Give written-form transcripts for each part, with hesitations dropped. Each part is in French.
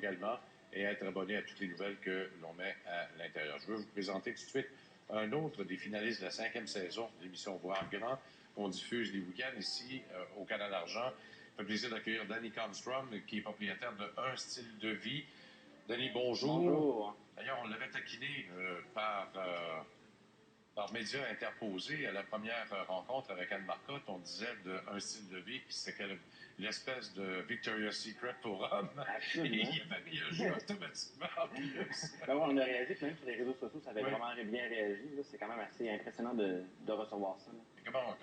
également et être abonné à toutes les nouvelles que l'on met à l'intérieur. Je veux vous présenter tout de suite un autre des finalistes de la 5e saison de l'émission Voir Grand, qu'on diffuse les week-ends ici au Canal Argent. Ça fait plaisir d'accueillir Danny Constrom, qui est propriétaire de Un Style de Vie. Danny, bonjour. Bonjour. D'ailleurs, on l'avait taquiné par médias interposés à la première rencontre avec Anne Marcotte. On disait de Un Style de Vie, puis c'était l'espèce de Victoria's Secret pour hommes. Absolument. Et il avait réagi automatiquement en plus. Ben ouais, on a réalisé que même sur les réseaux sociaux, ça avait vraiment bien réagi. C'est quand même assez impressionnant de recevoir ça. Comment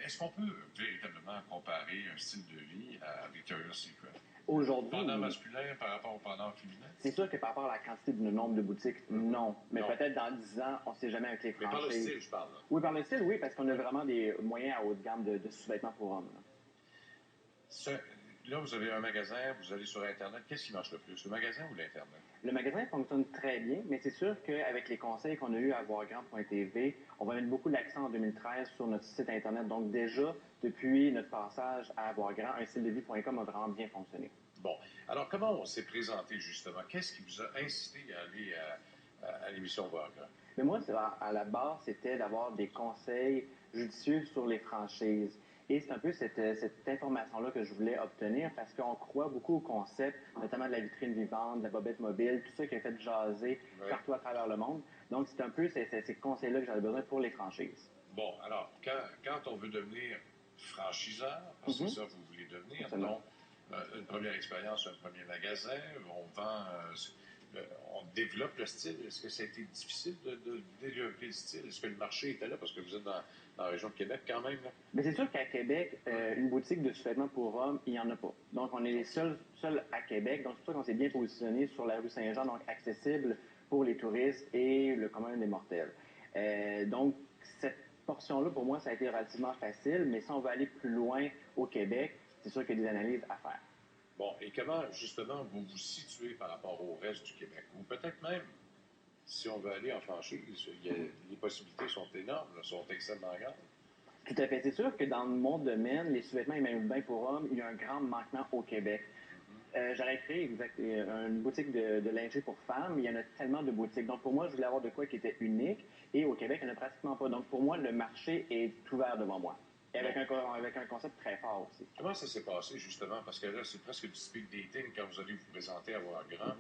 est-ce qu'on peut véritablement comparer Un Style de Vie à Victoria's Secret? Aujourd'hui, Pendant masculin par rapport au pendant féminin? c'est sûr que par rapport à la quantité de nombre de boutiques, non. Mais peut-être dans 10 ans, on ne sait jamais avec les franchises. Mais par le style, je parle. Là. Oui, par le style, oui, parce qu'on a vraiment des moyens à haut de gamme de sous-vêtements pour hommes. Là, vous avez un magasin, vous allez sur Internet. Qu'est-ce qui marche le plus, le magasin ou l'Internet? Le magasin fonctionne très bien, mais c'est sûr qu'avec les conseils qu'on a eus à voirgrand.tv, on va mettre beaucoup d'accent en 2013 sur notre site Internet. Donc déjà, depuis notre passage à Voirgrand, unstyledevie.com a vraiment bien fonctionné. Bon. Alors, comment on s'est présenté, justement? Qu'est-ce qui vous a incité à aller à l'émission Voirgrand? Mais moi, à la base, c'était d'avoir des conseils judicieux sur les franchises. Et c'est un peu cette information-là que je voulais obtenir parce qu'on croit beaucoup au concept, notamment de la vitrine vivante, de la bobette mobile, tout ça qui a fait jaser partout à travers le monde. Donc, c'est un peu ces conseils-là que j'avais besoin pour les franchises. Bon, alors, quand on veut devenir franchiseur, parce que c'est ça que vous voulez devenir, absolument. Donc, une première expérience, un premier magasin, on vend, on développe le style. Est-ce que ça a été difficile de développer le style? Est-ce que le marché était là? Parce que vous êtes dans la région de Québec quand même. Là. Mais c'est sûr qu'à Québec, une boutique de sous-vêtements pour hommes, il n'y en a pas. Donc, on est les seuls à Québec. Donc, c'est pour ça qu'on s'est bien positionné sur la rue Saint-Jean, donc accessible pour les touristes et le commun des mortels. Donc, cette portion-là, pour moi, ça a été relativement facile. Mais si on veut aller plus loin au Québec, c'est sûr qu'il y a des analyses à faire. Bon, et comment, justement, vous vous situez par rapport au reste du Québec? Ou peut-être même, si on veut aller en franchise, les possibilités sont énormes, là, sont extrêmement grandes. Tout à fait. C'est sûr que dans mon domaine, les sous-vêtements et même bains pour hommes, il y a un grand manquement au Québec. J'aurais créé une boutique de lingerie pour femmes. Il y en a tellement de boutiques. Donc, pour moi, je voulais avoir de quoi qui était unique. Et au Québec, il n'y en a pratiquement pas. Donc, pour moi, le marché est ouvert devant moi. Et avec un concept très fort aussi. Comment ça s'est passé, justement? Parce que là, c'est presque du speed dating quand vous allez vous présenter à Voirgrand.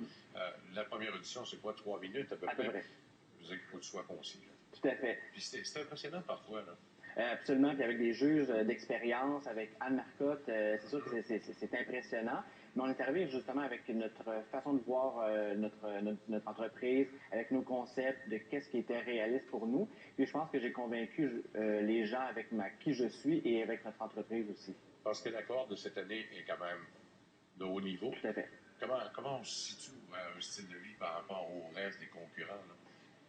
La première audition, c'est quoi, 3 minutes à peu près? Vous avez qu'il faut que tu sois concis. Là. Tout à fait. Puis c'est impressionnant parfois, là. Absolument. Puis avec des juges d'expérience, avec Anne Marcotte, c'est sûr que c'est impressionnant. Mais on est arrivé justement avec notre façon de voir notre entreprise, avec nos concepts de qu'est-ce qui était réaliste pour nous. Puis je pense que j'ai convaincu les gens avec qui je suis et avec notre entreprise aussi. Parce que l'accord de cette année est quand même de haut niveau. Tout à fait. Comment on se situe à un style de vie par rapport au reste des concurrents? Là?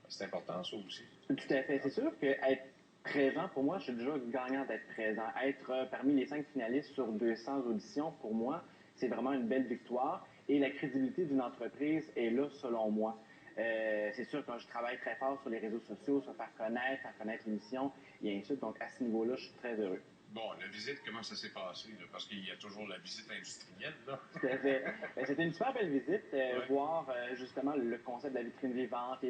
C'est important, ça aussi. Tout à fait. C'est sûr qu'être présent, pour moi, je suis déjà gagnant d'être présent. Être parmi les 5 finalistes sur 200 auditions, pour moi, c'est vraiment une belle victoire. Et la crédibilité d'une entreprise est là, selon moi. C'est sûr que je travaille très fort sur les réseaux sociaux, sur faire connaître l'émission, et ainsi de suite. Donc, à ce niveau-là, je suis très heureux. Bon, la visite, comment ça s'est passé? Là? Parce qu'il y a toujours la visite industrielle, là. Tout à fait. C'était une super belle visite, voir justement le concept de la vitrine vivante,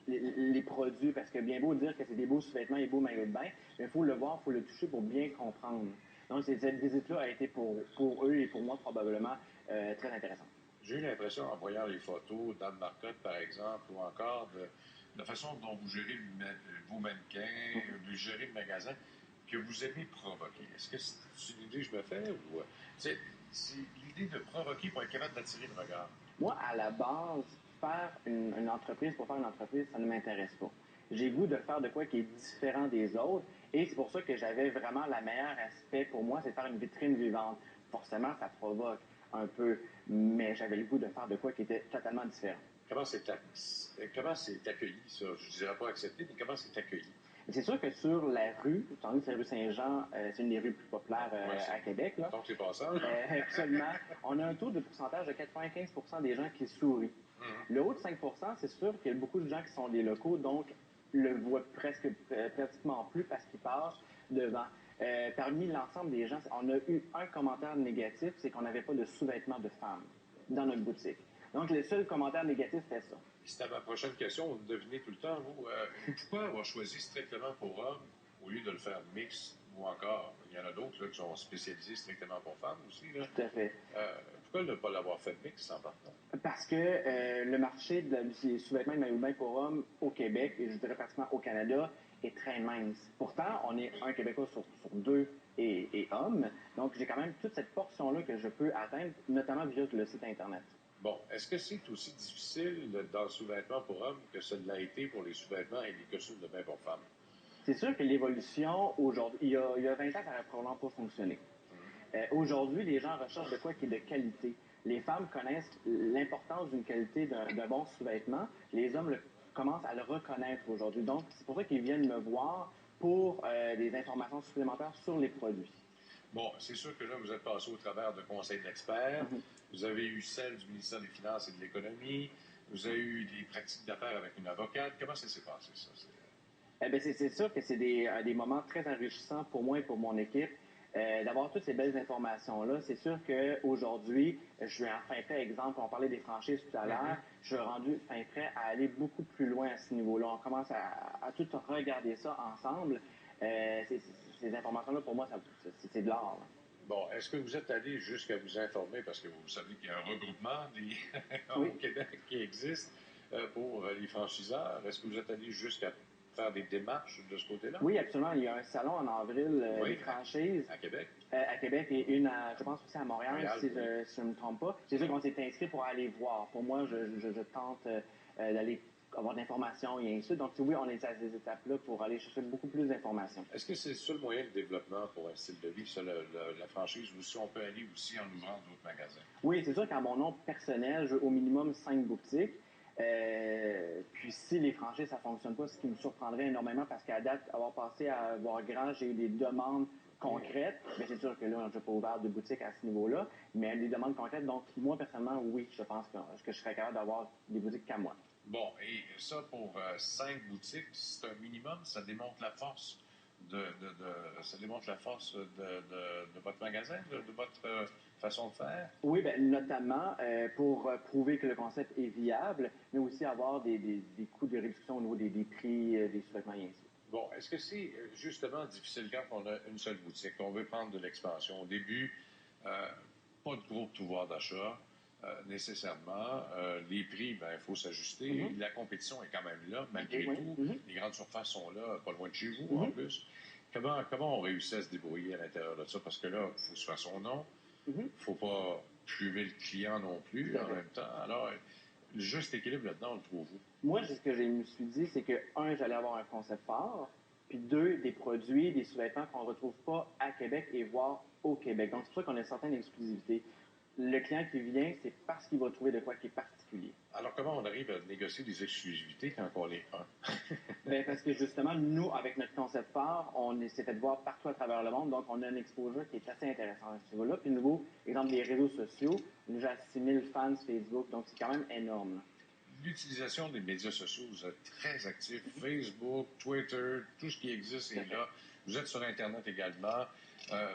les produits, parce que bien beau dire que c'est des beaux sous-vêtements et beaux maillots de bain, mais il faut le voir, il faut le toucher pour bien comprendre. Donc, cette visite-là a été pour eux et pour moi probablement très intéressante. J'ai eu l'impression, en voyant les photos d'Anne Marcotte, par exemple, ou encore de la façon dont vous gérez vos mannequins, de gérer le magasin, que vous aimez provoquer. Est-ce que c'est une idée que je me fais ou c'est l'idée de provoquer pour être capable d'attirer le regard? Moi, à la base, faire une entreprise pour faire une entreprise, ça ne m'intéresse pas. J'ai le goût de faire de quoi qui est différent des autres et c'est pour ça que j'avais vraiment le meilleur aspect pour moi, c'est de faire une vitrine vivante. Forcément, ça provoque un peu, mais j'avais le goût de faire de quoi qui était totalement différent. Comment c'est accueilli, ça? Je ne dirais pas accepté, mais comment c'est accueilli? C'est sûr que sur la rue, étant donné que c'est la rue Saint-Jean, c'est une des rues plus populaires à Québec. Là. Donc, c'est passage. Absolument. On a un taux de pourcentage de 95% des gens qui sourient. Le haut de 5%, c'est sûr qu'il y a beaucoup de gens qui sont des locaux, donc le voient pratiquement plus parce qu'ils passent devant. Parmi l'ensemble des gens, on a eu un commentaire négatif, c'est qu'on n'avait pas de sous-vêtements de femmes dans notre boutique. Donc, le seul commentaire négatif, c'était ça. C'était ma prochaine question. Vous devinez tout le temps, vous. Pourquoi avoir choisi strictement pour hommes au lieu de le faire mix ou encore, il y en a d'autres qui sont spécialisés strictement pour femmes aussi. Là. Tout à fait. Pourquoi ne pas l'avoir fait mix en partant? Parce que le marché des sous-vêtements de maillot de bain pour hommes au Québec, et je dirais pratiquement au Canada, est très mince. Pourtant, on est un Québécois sur deux et hommes. Donc, j'ai quand même toute cette portion-là que je peux atteindre, notamment via le site Internet. Bon, est-ce que c'est aussi difficile dans le sous-vêtement pour hommes que ça l'a été pour les sous-vêtements et les costumes de bain pour femmes? C'est sûr que l'évolution, aujourd'hui, il y a 20 ans, ça n'aurait probablement pas fonctionné. Aujourd'hui, les gens recherchent de quoi qui est de qualité. Les femmes connaissent l'importance d'une qualité d'un bon sous-vêtement. Les hommes commencent à le reconnaître aujourd'hui. Donc, c'est pour ça qu'ils viennent me voir pour des informations supplémentaires sur les produits. Bon, c'est sûr que là, vous êtes passé au travers de conseils d'experts. Vous avez eu celle du ministère des Finances et de l'Économie. Vous avez eu des pratiques d'affaires avec une avocate. Comment ça s'est passé, ça? C'est sûr que c'est des moments très enrichissants pour moi et pour mon équipe. D'avoir toutes ces belles informations-là, c'est sûr qu'aujourd'hui, je suis enfin prêt, exemple, on parlait des franchises tout à l'heure, je suis rendu fin prêt à aller beaucoup plus loin à ce niveau-là. On commence à tout regarder ça ensemble. Ces informations-là, pour moi, c'est de l'or. Bon, est-ce que vous êtes allé jusqu'à vous informer, parce que vous savez qu'il y a un regroupement au Québec qui existe pour les franchiseurs. Est-ce que vous êtes allé jusqu'à faire des démarches de ce côté-là? Oui, absolument. Il y a un salon en avril des franchises. À Québec. À Québec et une, je pense aussi à Montréal, si je ne me trompe pas. C'est sûr qu'on s'est inscrit pour aller voir. Pour moi, je tente d'aller avoir de l'information et ainsi de suite. Donc, oui, on est à ces étapes-là pour aller chercher beaucoup plus d'informations. Est-ce que c'est le seul moyen de développement pour un style de vie, ça, la franchise, ou si on peut aller aussi en ouvrant d'autres magasins? Oui, c'est sûr qu'à mon nom personnel, j'ai au minimum 5 boutiques. Puis si les franchises, ça ne fonctionne pas, ce qui me surprendrait énormément parce qu'à date, avoir passé à voir grand, j'ai eu des demandes concrètes. Mais c'est sûr que là, on n'a pas ouvert de boutique à ce niveau-là, mais des demandes concrètes. Donc, moi, personnellement, oui, je pense que je serais capable d'avoir des boutiques qu'à moi. Bon, et ça, pour 5 boutiques, c'est un minimum. Ça démontre la force ça démontre la force de votre magasin, de votre façon de faire? Oui, bien, notamment pour prouver que le concept est viable, mais aussi avoir des coûts de réduction au niveau des prix des sous-vêtements et ainsi de suite. Bon, est-ce que c'est justement difficile quand on a une seule boutique, qu'on veut prendre de l'expansion? Au début, pas de gros pouvoir d'achat, nécessairement. Les prix, ben, il faut s'ajuster. La compétition est quand même là, malgré tout. Les grandes surfaces sont là, pas loin de chez vous, en plus. Comment on réussit à se débrouiller à l'intérieur de ça? Parce que là, il faut se faire son nom. Il ne faut pas priver le client non plus en même temps. Alors, le juste équilibre là-dedans, on le trouve où? Moi, ce que je me suis dit, c'est que, un, j'allais avoir un concept fort, puis deux, des produits, des sous-vêtements qu'on ne retrouve pas à Québec et voire au Québec. Donc, c'est pour ça qu'on a une certaine exclusivité. Le client qui vient, c'est parce qu'il va trouver de quoi qui est particulier. Alors, comment on arrive à négocier des exclusivités quand on est un? Bien, parce que justement, nous, avec notre concept fort, on s'est fait voir partout à travers le monde, donc on a une exposure qui est assez intéressante à ce niveau-là. Puis, nouveau, exemple, les réseaux sociaux, nous avons 6000 fans Facebook, donc c'est quand même énorme. Là. L'utilisation des médias sociaux, vous êtes très actif. Facebook, Twitter, tout ce qui existe est là. Vous êtes sur Internet également,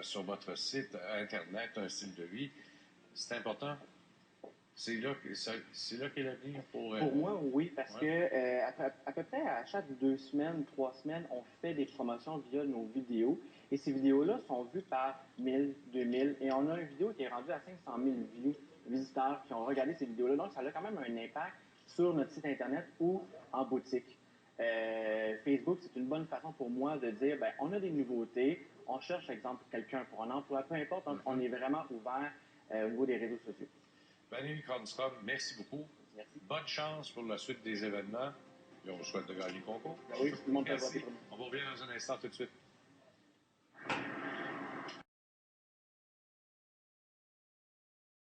sur votre site Internet, un style de vie. C'est important. C'est là qu'est l'avenir pour... Pour moi, oui, parce que à peu près à chaque 2 semaines, 3 semaines, on fait des promotions via nos vidéos. Et ces vidéos-là sont vues par 1000, 2000. Et on a une vidéo qui est rendue à 500 000 visiteurs qui ont regardé ces vidéos-là. Donc, ça a quand même un impact sur notre site Internet ou en boutique. Facebook, c'est une bonne façon pour moi de dire, ben, on a des nouveautés, on cherche, exemple, quelqu'un pour un emploi, peu importe. Donc, on est vraiment ouvert au niveau des réseaux sociaux. Valérie Cronstrom, merci beaucoup. Merci. Bonne chance pour la suite des événements. Et on vous souhaite de gagner le concours. Ben oui, tout le monde peut Merci. voter. On va revenir dans un instant tout de suite.